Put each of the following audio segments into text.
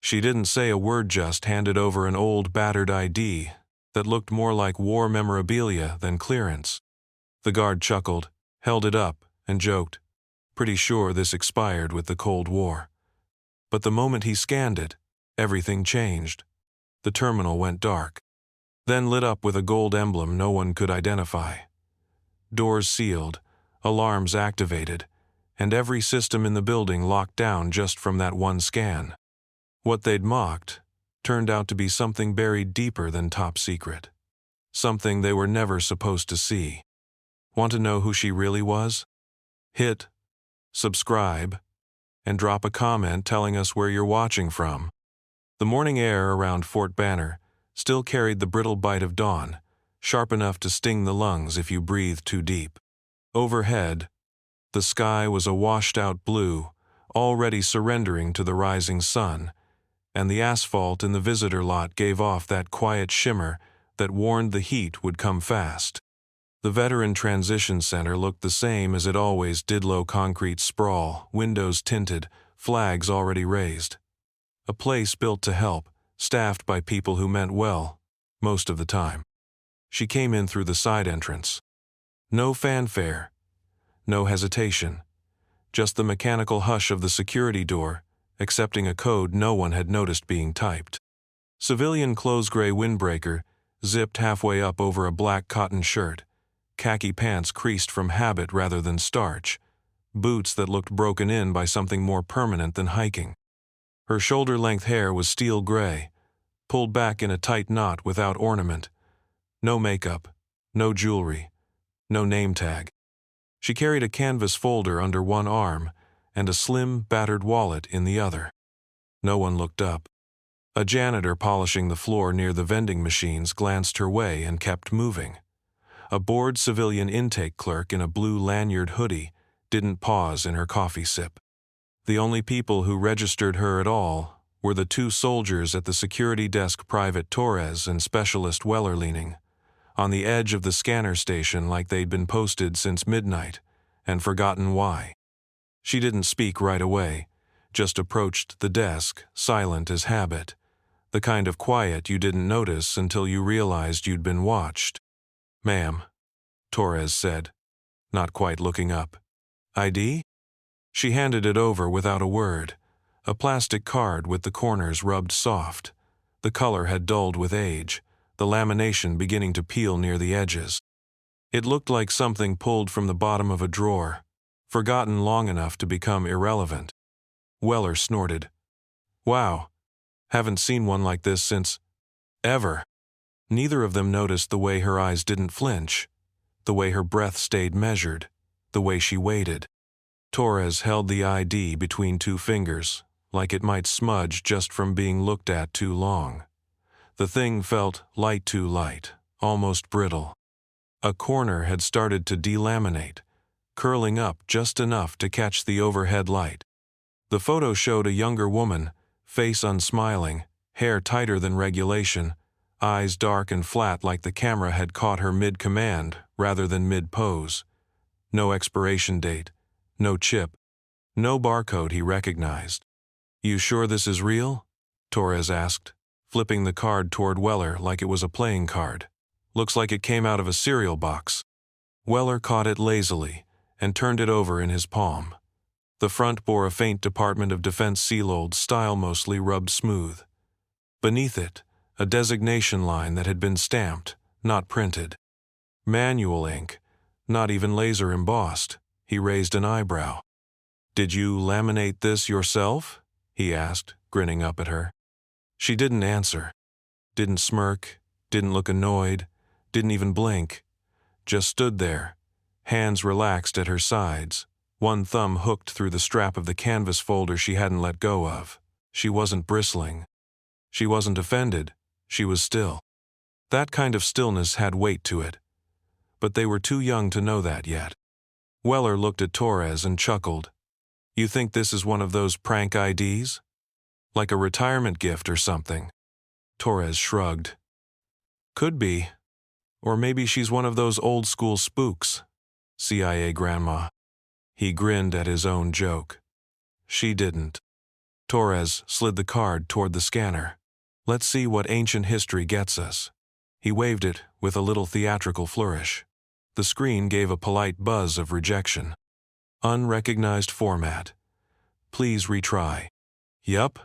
She didn't say a word, just handed over an old battered ID that looked more like war memorabilia than clearance. The guard chuckled, held it up, and joked, "Pretty sure this expired with the Cold War." But the moment he scanned it, everything changed. The terminal went dark, then lit up with a gold emblem no one could identify. Doors sealed, alarms activated, and every system in the building locked down just from that one scan. What they'd mocked turned out to be something buried deeper than top secret. Something they were never supposed to see. Want to know who she really was? Hit subscribe and drop a comment telling us where you're watching from. The morning air around Fort Banner still carried the brittle bite of dawn, sharp enough to sting the lungs if you breathed too deep. Overhead, the sky was a washed-out blue, already surrendering to the rising sun, and the asphalt in the visitor lot gave off that quiet shimmer that warned the heat would come fast. The Veteran Transition Center looked the same as it always did: low concrete sprawl, windows tinted, flags already raised. A place built to help, staffed by people who meant well, most of the time. She came in through the side entrance. No fanfare, no hesitation, just the mechanical hush of the security door, accepting a code no one had noticed being typed. Civilian clothes, gray windbreaker, zipped halfway up over a black cotton shirt, khaki pants creased from habit rather than starch, boots that looked broken in by something more permanent than hiking. Her shoulder-length hair was steel gray, pulled back in a tight knot without ornament. No makeup, no jewelry, no name tag. She carried a canvas folder under one arm and a slim, battered wallet in the other. No one looked up. A janitor polishing the floor near the vending machines glanced her way and kept moving. A bored civilian intake clerk in a blue lanyard hoodie didn't pause in her coffee sip. The only people who registered her at all were the two soldiers at the security desk, Private Torres and Specialist Weller, leaning on the edge of the scanner station like they'd been posted since midnight and forgotten why. She didn't speak right away, just approached the desk, silent as habit, the kind of quiet you didn't notice until you realized you'd been watched. "Ma'am," Torres said, not quite looking up. "ID?" She handed it over without a word, a plastic card with the corners rubbed soft. The color had dulled with age, the lamination beginning to peel near the edges. It looked like something pulled from the bottom of a drawer, forgotten long enough to become irrelevant. Weller snorted. "Wow, haven't seen one like this since ever." Neither of them noticed the way her eyes didn't flinch, the way her breath stayed measured, the way she waited. Torres held the ID between two fingers, like it might smudge just from being looked at too long. The thing felt light, too light, almost brittle. A corner had started to delaminate, curling up just enough to catch the overhead light. The photo showed a younger woman, face unsmiling, hair tighter than regulation, eyes dark and flat like the camera had caught her mid-command rather than mid-pose. No expiration date, no chip, no barcode he recognized. "You sure this is real?" Torres asked, flipping the card toward Weller like it was a playing card. "Looks like it came out of a cereal box." Weller caught it lazily and turned it over in his palm. The front bore a faint Department of Defense seal, old style, mostly rubbed smooth. Beneath it, a designation line that had been stamped, not printed. Manual ink, not even laser embossed. He raised an eyebrow. "Did you laminate this yourself?" he asked, grinning up at her. She didn't answer. Didn't smirk, didn't look annoyed, didn't even blink. Just stood there, hands relaxed at her sides, one thumb hooked through the strap of the canvas folder she hadn't let go of. She wasn't bristling. She wasn't offended. She was still. That kind of stillness had weight to it. But they were too young to know that yet. Weller looked at Torres and chuckled. "You think this is one of those prank IDs? Like a retirement gift or something?" Torres shrugged. "Could be. Or maybe she's one of those old-school spooks. CIA grandma." He grinned at his own joke. She didn't. Torres slid the card toward the scanner. Let's see what ancient history gets us. He waved it with a little theatrical flourish. The screen gave a polite buzz of rejection. Unrecognized format. Please retry. Yup,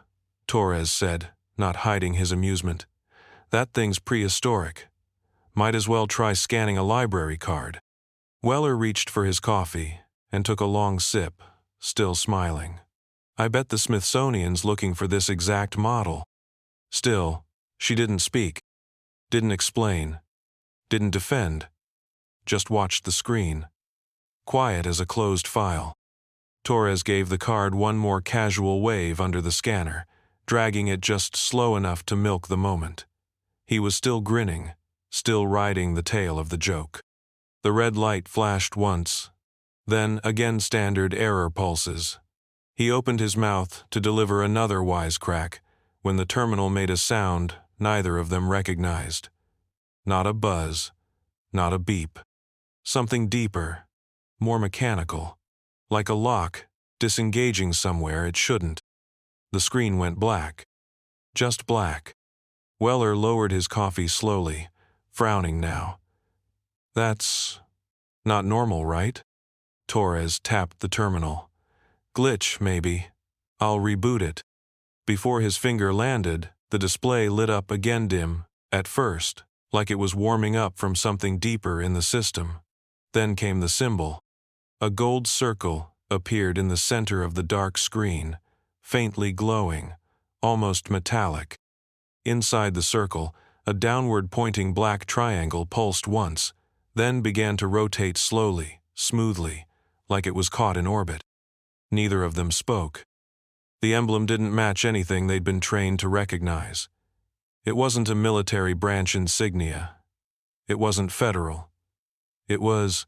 Torres said, not hiding his amusement. That thing's prehistoric. Might as well try scanning a library card. Weller reached for his coffee and took a long sip, still smiling. I bet the Smithsonian's looking for this exact model. Still, she didn't speak, didn't explain, didn't defend, just watched the screen. Quiet as a closed file. Torres gave the card one more casual wave under the scanner, dragging it just slow enough to milk the moment. He was still grinning, still riding the tail of the joke. The red light flashed once, then again standard error pulses. He opened his mouth to deliver another wisecrack when the terminal made a sound neither of them recognized. Not a buzz, not a beep. Something deeper, more mechanical, like a lock disengaging somewhere it shouldn't. The screen went black. Just black. Weller lowered his coffee slowly, frowning now. That's not normal, right? Torres tapped the terminal. Glitch, maybe. I'll reboot it. Before his finger landed, the display lit up again dim, at first, like it was warming up from something deeper in the system. Then came the symbol. A gold circle appeared in the center of the dark screen, faintly glowing, almost metallic. Inside the circle, a downward-pointing black triangle pulsed once, then began to rotate slowly, smoothly, like it was caught in orbit. Neither of them spoke. The emblem didn't match anything they'd been trained to recognize. It wasn't a military branch insignia. It wasn't federal. It was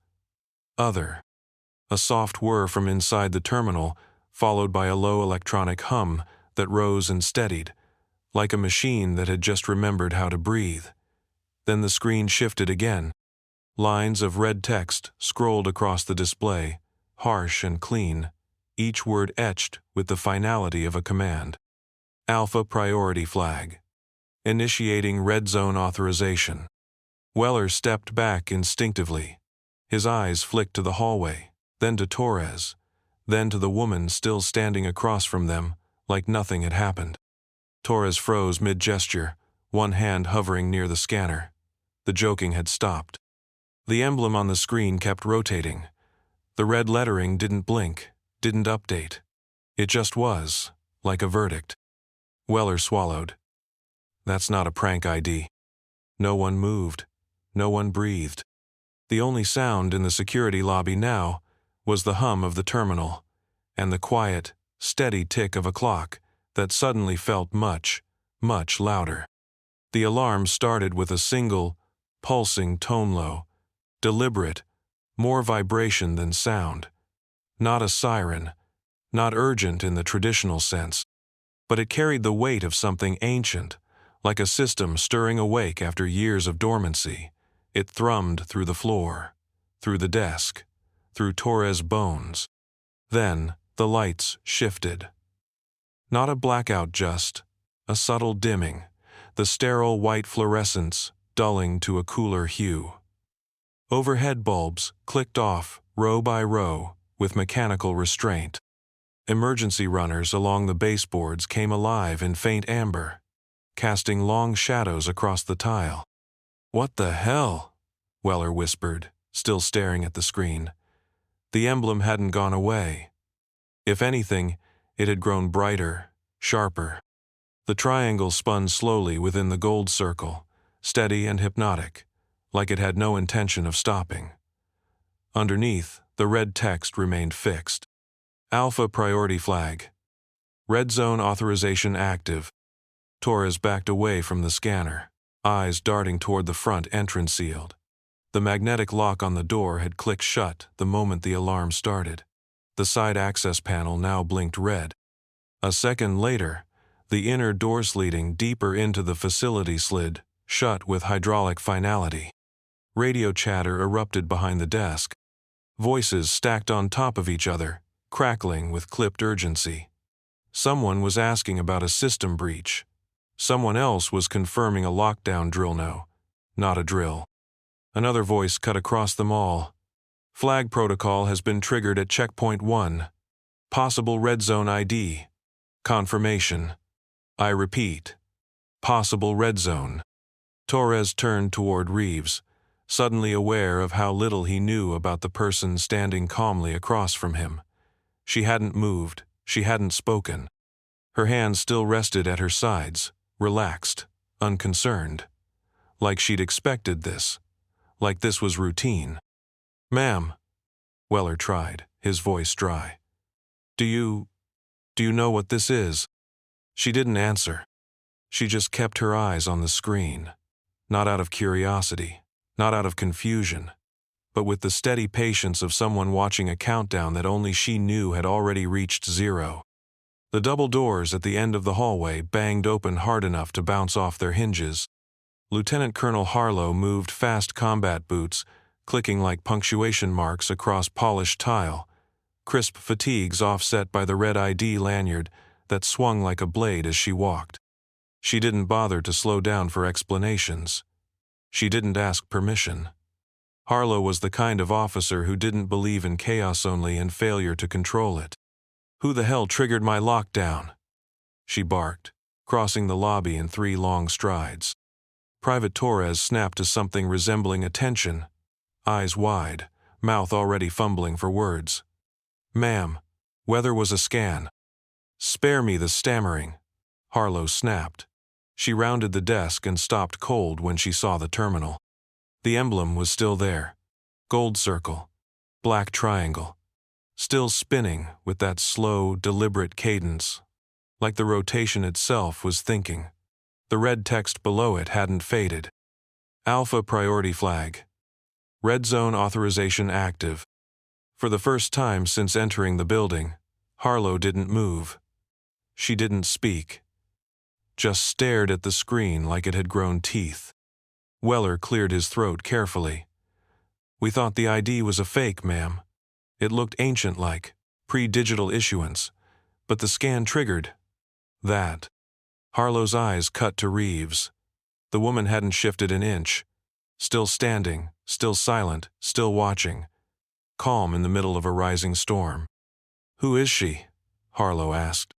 other. A soft whir from inside the terminal, followed by a low electronic hum that rose and steadied, like a machine that had just remembered how to breathe. Then the screen shifted again. Lines of red text scrolled across the display, harsh and clean, each word etched with the finality of a command. Alpha priority flag. Initiating red zone authorization. Weller stepped back instinctively. His eyes flicked to the hallway, then to Torres, then to the woman still standing across from them, like nothing had happened. Torres froze mid-gesture, one hand hovering near the scanner. The joking had stopped. The emblem on the screen kept rotating. The red lettering didn't blink, didn't update. It just was, like a verdict. Weller swallowed. That's not a prank ID. No one moved. No one breathed. The only sound in the security lobby now was the hum of the terminal, and the quiet, steady tick of a clock that suddenly felt much, much louder. The alarm started with a single, pulsing tone low, deliberate, more vibration than sound. Not a siren, not urgent in the traditional sense, but it carried the weight of something ancient, like a system stirring awake after years of dormancy. It thrummed through the floor, through the desk, through Torres' bones. Then the lights shifted. Not a blackout just, a subtle dimming, the sterile white fluorescence dulling to a cooler hue. Overhead bulbs clicked off, row by row, with mechanical restraint. Emergency runners along the baseboards came alive in faint amber, casting long shadows across the tile. "What the hell?" Weller whispered, still staring at the screen. The emblem hadn't gone away. If anything, it had grown brighter, sharper. The triangle spun slowly within the gold circle, steady and hypnotic, like it had no intention of stopping. Underneath, the red text remained fixed. Alpha priority flag. Red zone authorization active. Torres backed away from the scanner, eyes darting toward the front entrance sealed. The magnetic lock on the door had clicked shut the moment the alarm started. The side access panel now blinked red. A second later, the inner doors leading deeper into the facility slid shut with hydraulic finality. Radio chatter erupted behind the desk. Voices stacked on top of each other, crackling with clipped urgency. Someone was asking about a system breach. Someone else was confirming a lockdown drill. No, not a drill. Another voice cut across them all. Flag protocol has been triggered at checkpoint 1. Possible red zone ID. Confirmation. I repeat. Possible red zone. Torres turned toward Reeves, suddenly aware of how little he knew about the person standing calmly across from him. She hadn't moved, she hadn't spoken. Her hands still rested at her sides, relaxed, unconcerned. Like she'd expected this. Like this was routine. "Ma'am," Weller tried, his voice dry. Do you know what this is?" She didn't answer. She just kept her eyes on the screen. Not out of curiosity, not out of confusion, but with the steady patience of someone watching a countdown that only she knew had already reached 0. The double doors at the end of the hallway banged open hard enough to bounce off their hinges. Lieutenant Colonel Harlow moved fast combat boots, clicking like punctuation marks across polished tile, crisp fatigues offset by the red ID lanyard that swung like a blade as she walked. She didn't bother to slow down for explanations. She didn't ask permission. Harlow was the kind of officer who didn't believe in chaos only and failure to control it. "Who the hell triggered my lockdown?" she barked, crossing the lobby in 3 long strides. Private Torres snapped to something resembling attention, eyes wide, mouth already fumbling for words. "Ma'am, weather was a scan." "Spare me the stammering," Harlow snapped. She rounded the desk and stopped cold when she saw the terminal. The emblem was still there. Gold circle. Black triangle. Still spinning with that slow, deliberate cadence. Like the rotation itself was thinking. The red text below it hadn't faded. Alpha priority flag. Red zone authorization active. For the first time since entering the building, Harlow didn't move. She didn't speak. Just stared at the screen like it had grown teeth. Weller cleared his throat carefully. "We thought the ID was a fake, ma'am. It looked ancient-like, pre-digital issuance, but the scan triggered that." Harlow's eyes cut to Reeves. The woman hadn't shifted an inch. Still standing, still silent, still watching. Calm in the middle of a rising storm. "Who is she?" Harlow asked.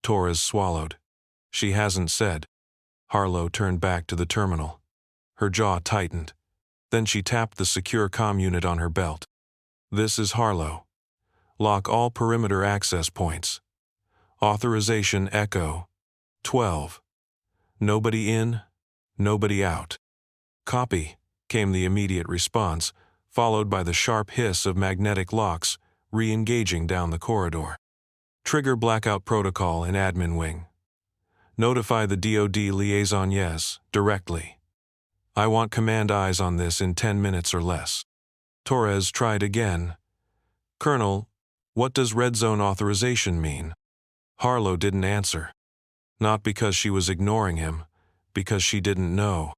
Torres swallowed. "She hasn't said." Harlow turned back to the terminal. Her jaw tightened. Then she tapped the secure comm unit on her belt. "This is Harlow. Lock all perimeter access points. Authorization Echo 12. Nobody in, nobody out." "Copy," came the immediate response, followed by the sharp hiss of magnetic locks re-engaging down the corridor. "Trigger blackout protocol in admin wing. Notify the DoD liaison yes, directly. I want command eyes on this in 10 minutes or less." Torres tried again. "Colonel, what does red zone authorization mean?" Harlow didn't answer. Not because she was ignoring him, because she didn't know.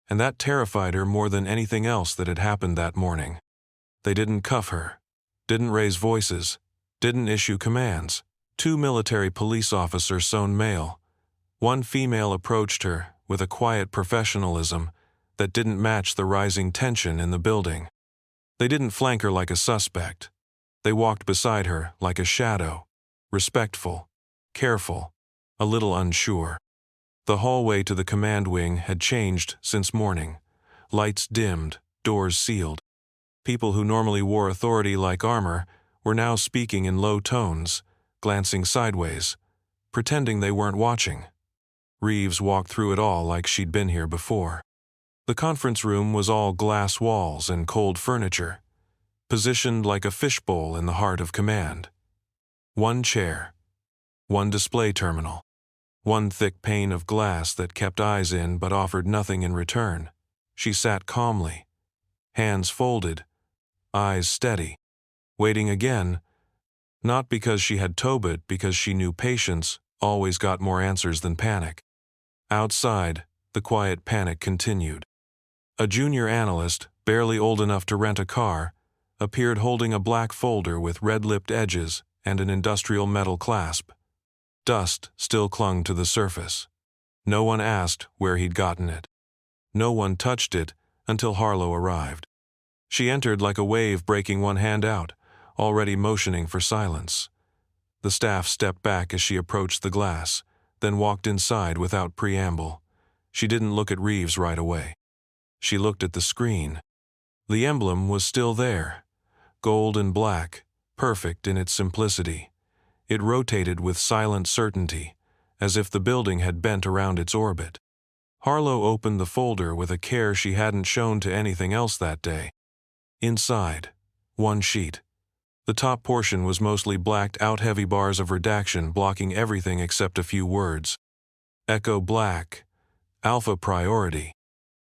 And that terrified her more than anything else that had happened that morning. They didn't cuff her, didn't raise voices, didn't issue commands. 2 military police officers sewn male. 1 female approached her with a quiet professionalism that didn't match the rising tension in the building. They didn't flank her like a suspect. They walked beside her like a shadow, respectful, careful, a little unsure. The hallway to the command wing had changed since morning. Lights dimmed, doors sealed. People who normally wore authority-like armor were now speaking in low tones, glancing sideways, pretending they weren't watching. Reeves walked through it all like she'd been here before. The conference room was all glass walls and cold furniture, positioned like a fishbowl in the heart of command. 1 chair, 1 display terminal, 1 thick pane of glass that kept eyes in but offered nothing in return. She sat calmly, hands folded, eyes steady, waiting again, not because she had Tobit, because she knew patience always got more answers than panic. Outside, the quiet panic continued. A junior analyst, barely old enough to rent a car, appeared holding a black folder with red-lipped edges and an industrial metal clasp. Dust still clung to the surface. No one asked where he'd gotten it. No one touched it until Harlow arrived. She entered like a wave, breaking one hand out, already motioning for silence. The staff stepped back as she approached the glass, then walked inside without preamble. She didn't look at Reeves right away. She looked at the screen. The emblem was still there, gold and black, perfect in its simplicity. It rotated with silent certainty, as if the building had bent around its orbit. Harlow opened the folder with a care she hadn't shown to anything else that day. Inside, one sheet. The top portion was mostly blacked out, heavy bars of redaction blocking everything except a few words. Echo Black, Alpha Priority.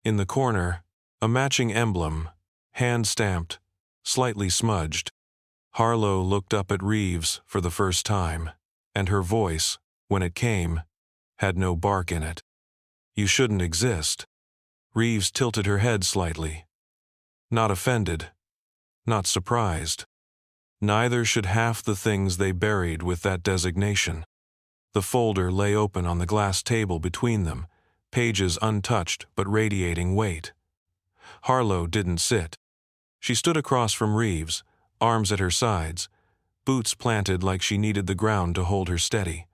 In the corner, a matching emblem, hand-stamped, slightly smudged. Harlow looked up at Reeves for the first time, and her voice, when it came, had no bark in it. You shouldn't exist. Reeves tilted her head slightly. Not offended. Not surprised. Neither should half the things they buried with that designation. The folder lay open on the glass table between them, pages untouched but radiating weight. Harlow didn't sit. She stood across from Reeves, arms at her sides, boots planted like she needed the ground to hold her steady.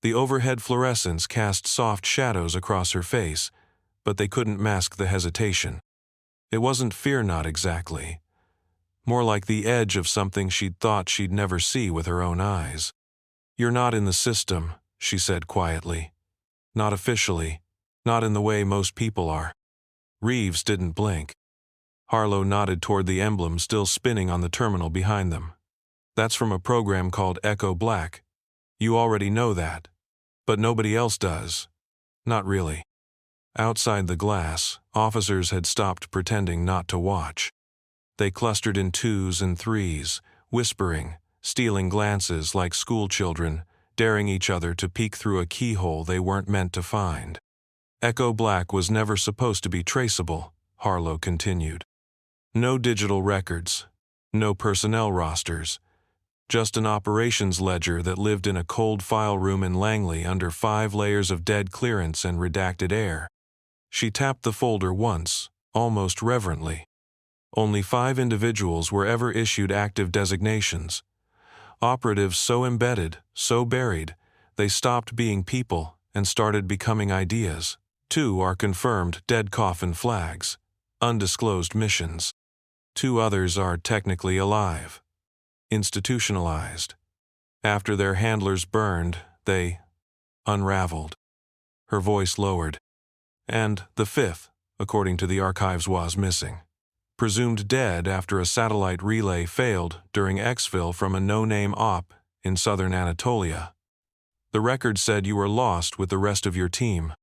The overhead fluorescence cast soft shadows across her face, but they couldn't mask the hesitation. It wasn't fear, not exactly. More like the edge of something she'd thought she'd never see with her own eyes. You're not in the system, she said quietly. Not officially. Not in the way most people are. Reeves didn't blink. Harlow nodded toward the emblem still spinning on the terminal behind them. That's from a program called Echo Black. You already know that. But nobody else does. Not really. Outside the glass, officers had stopped pretending not to watch. They clustered in twos and threes, whispering, stealing glances like schoolchildren, daring each other to peek through a keyhole they weren't meant to find. Echo Black was never supposed to be traceable, Harlow continued. No digital records, no personnel rosters, just an operations ledger that lived in a cold file room in Langley under 5 layers of dead clearance and redacted air. She tapped the folder once, almost reverently. Only 5 individuals were ever issued active designations. Operatives so embedded, so buried, they stopped being people and started becoming ideas. 2 are confirmed dead coffin flags, undisclosed missions. 2 others are technically alive, institutionalized. After their handlers burned, they unraveled. Her voice lowered. And the 5th, according to the archives, was missing. Presumed dead after a satellite relay failed during exfil from a no-name op in southern Anatolia. The record said you were lost with the rest of your team.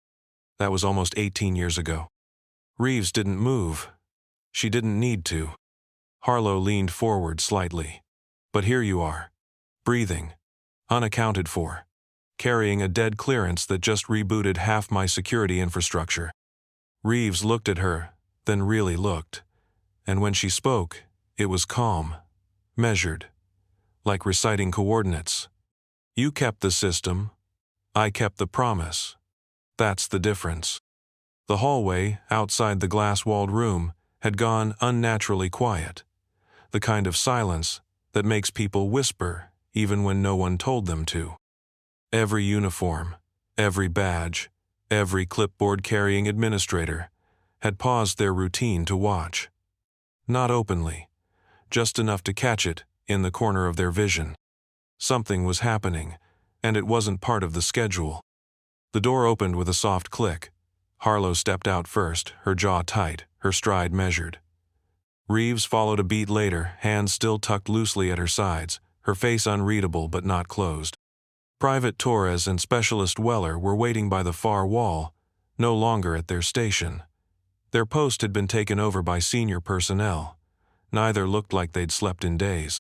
That was almost 18 years ago. Reeves didn't move. She didn't need to. Harlow leaned forward slightly. But here you are, breathing, unaccounted for, carrying a dead clearance that just rebooted half my security infrastructure. Reeves looked at her, then really looked. And when she spoke, it was calm, measured, like reciting coordinates. You kept the system, I kept the promise. That's the difference. The hallway, outside the glass-walled room, had gone unnaturally quiet. The kind of silence that makes people whisper even when no one told them to. Every uniform, every badge, every clipboard-carrying administrator had paused their routine to watch. Not openly, just enough to catch it in the corner of their vision. Something was happening, and it wasn't part of the schedule. The door opened with a soft click. Harlow stepped out first, her jaw tight, her stride measured. Reeves followed a beat later, hands still tucked loosely at her sides, her face unreadable but not closed. Private Torres and Specialist Weller were waiting by the far wall, no longer at their station. Their post had been taken over by senior personnel. Neither looked like they'd slept in days.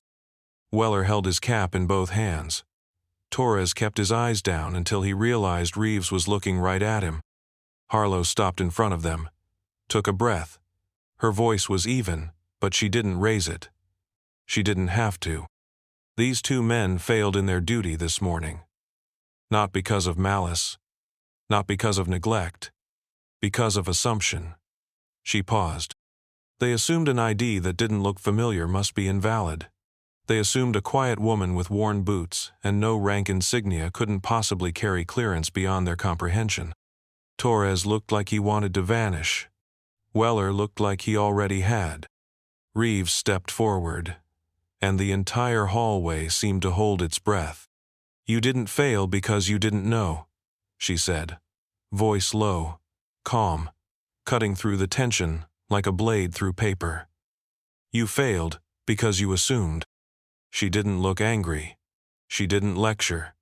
Weller held his cap in both hands. Torres kept his eyes down until he realized Reeves was looking right at him. Harlow stopped in front of them, took a breath. Her voice was even, but she didn't raise it. She didn't have to. These 2 men failed in their duty this morning. Not because of malice, not because of neglect, because of assumption. She paused. They assumed an ID that didn't look familiar must be invalid. They assumed a quiet woman with worn boots and no rank insignia couldn't possibly carry clearance beyond their comprehension. Torres looked like he wanted to vanish. Weller looked like he already had. Reeves stepped forward, and the entire hallway seemed to hold its breath. "You didn't fail because you didn't know," she said, voice low, calm, cutting through the tension like a blade through paper. "You failed because you assumed." She didn't look angry. She didn't lecture.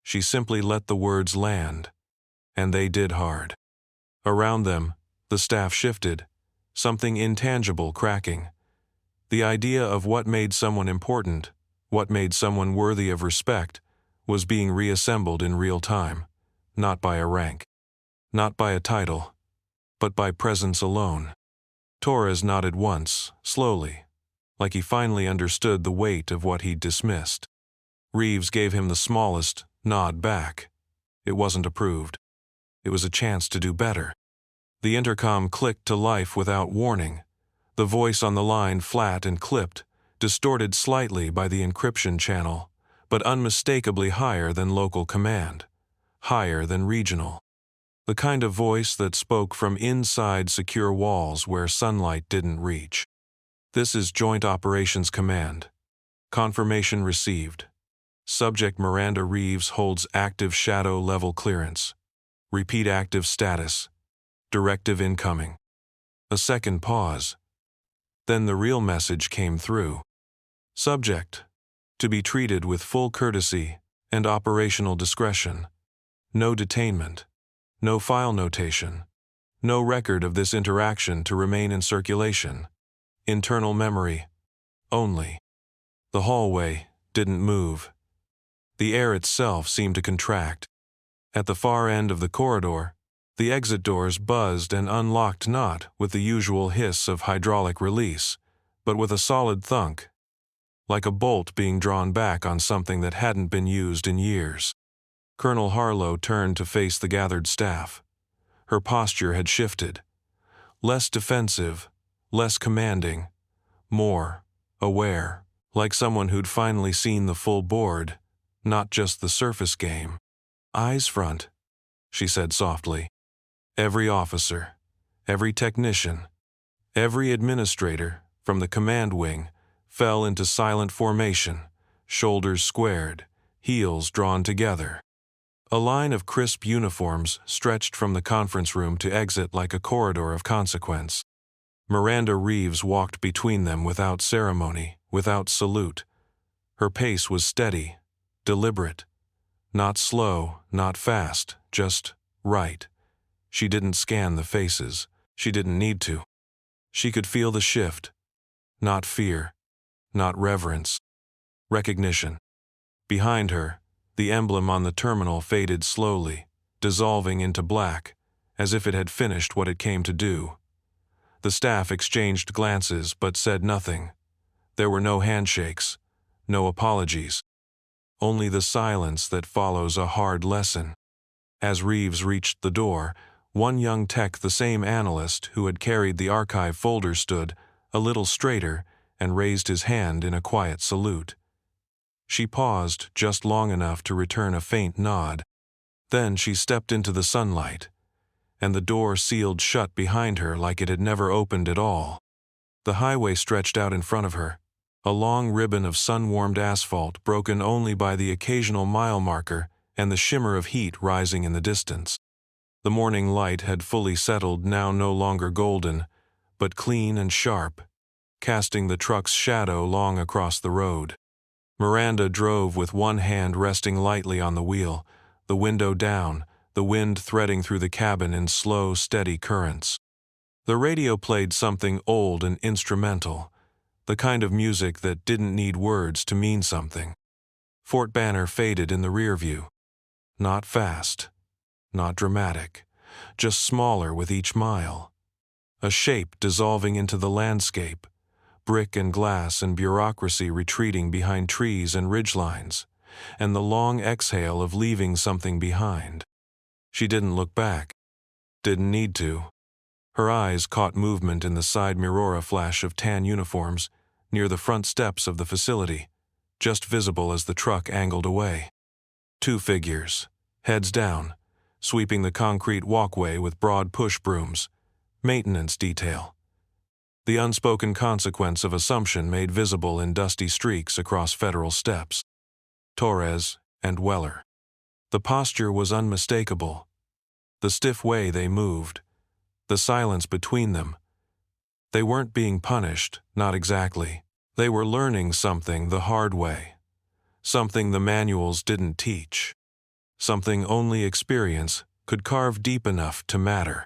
She simply let the words land, and they did hard. Around them, the staff shifted, something intangible cracking. The idea of what made someone important, what made someone worthy of respect, was being reassembled in real time, not by a rank, not by a title, but by presence alone. Torres nodded once, slowly, like he finally understood the weight of what he'd dismissed. Reeves gave him the smallest nod back. It wasn't approved. It was a chance to do better. The intercom clicked to life without warning. The voice on the line, flat and clipped, distorted slightly by the encryption channel, but unmistakably higher than local command, higher than regional. The kind of voice that spoke from inside secure walls where sunlight didn't reach. "This is Joint Operations Command. Confirmation received. Subject Miranda Reeves holds active shadow-level clearance. Repeat active status. Directive incoming." A second pause. Then the real message came through. "Subject, to be treated with full courtesy and operational discretion. No detainment. No file notation. No record of this interaction to remain in circulation. Internal memory. Only." The hallway didn't move. The air itself seemed to contract. At the far end of the corridor, the exit doors buzzed and unlocked not with the usual hiss of hydraulic release, but with a solid thunk, like a bolt being drawn back on something that hadn't been used in years. Colonel Harlow turned to face the gathered staff. Her posture had shifted. Less defensive, less commanding, more aware, like someone who'd finally seen the full board, not just the surface game. "Eyes front," she said softly. Every officer, every technician, every administrator from the command wing fell into silent formation, shoulders squared, heels drawn together. A line of crisp uniforms stretched from the conference room to exit like a corridor of consequence. Miranda Reeves walked between them without ceremony, without salute. Her pace was steady, deliberate. Not slow, not fast, just right. She didn't scan the faces. She didn't need to. She could feel the shift. Not fear, not reverence. Recognition. Behind her, the emblem on the terminal faded slowly, dissolving into black, as if it had finished what it came to do. The staff exchanged glances but said nothing. There were no handshakes, no apologies. Only the silence that follows a hard lesson. As Reeves reached the door, one young tech, the same analyst who had carried the archive folder, stood a little straighter and raised his hand in a quiet salute. She paused just long enough to return a faint nod. Then she stepped into the sunlight, and the door sealed shut behind her like it had never opened at all. The highway stretched out in front of her, a long ribbon of sun-warmed asphalt broken only by the occasional mile marker and the shimmer of heat rising in the distance. The morning light had fully settled, now no longer golden, but clean and sharp, casting the truck's shadow long across the road. Miranda drove with one hand resting lightly on the wheel, the window down, the wind threading through the cabin in slow, steady currents. The radio played something old and instrumental, the kind of music that didn't need words to mean something. Fort Banner faded in the rear view. Not fast, not dramatic, just smaller with each mile. A shape dissolving into the landscape, brick and glass and bureaucracy retreating behind trees and ridgelines, and the long exhale of leaving something behind. She didn't look back. Didn't need to. Her eyes caught movement in the side mirror flash of tan uniforms near the front steps of the facility, just visible as the truck angled away. 2 figures, heads down, sweeping the concrete walkway with broad push brooms. Maintenance detail. The unspoken consequence of assumption made visible in dusty streaks across federal steps. Torres and Weller. The posture was unmistakable. The stiff way they moved. The silence between them. They weren't being punished, not exactly. They were learning something the hard way. Something the manuals didn't teach. Something only experience could carve deep enough to matter.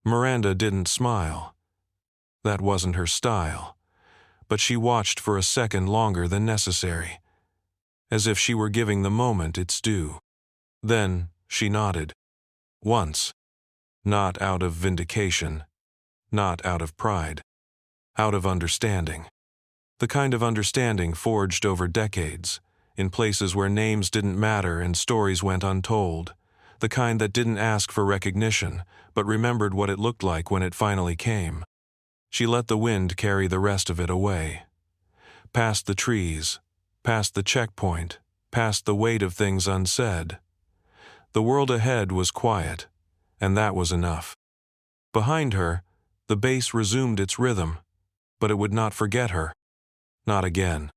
Miranda didn't smile. That wasn't her style. But she watched for a second longer than necessary, as if she were giving the moment its due. Then she nodded. Once. Not out of vindication. Not out of pride. Out of understanding. The kind of understanding forged over decades, in places where names didn't matter and stories went untold. The kind that didn't ask for recognition, but remembered what it looked like when it finally came. She let the wind carry the rest of it away. Past the trees, past the checkpoint, past the weight of things unsaid. The world ahead was quiet, and that was enough. Behind her, the bass resumed its rhythm, but it would not forget her. Not again.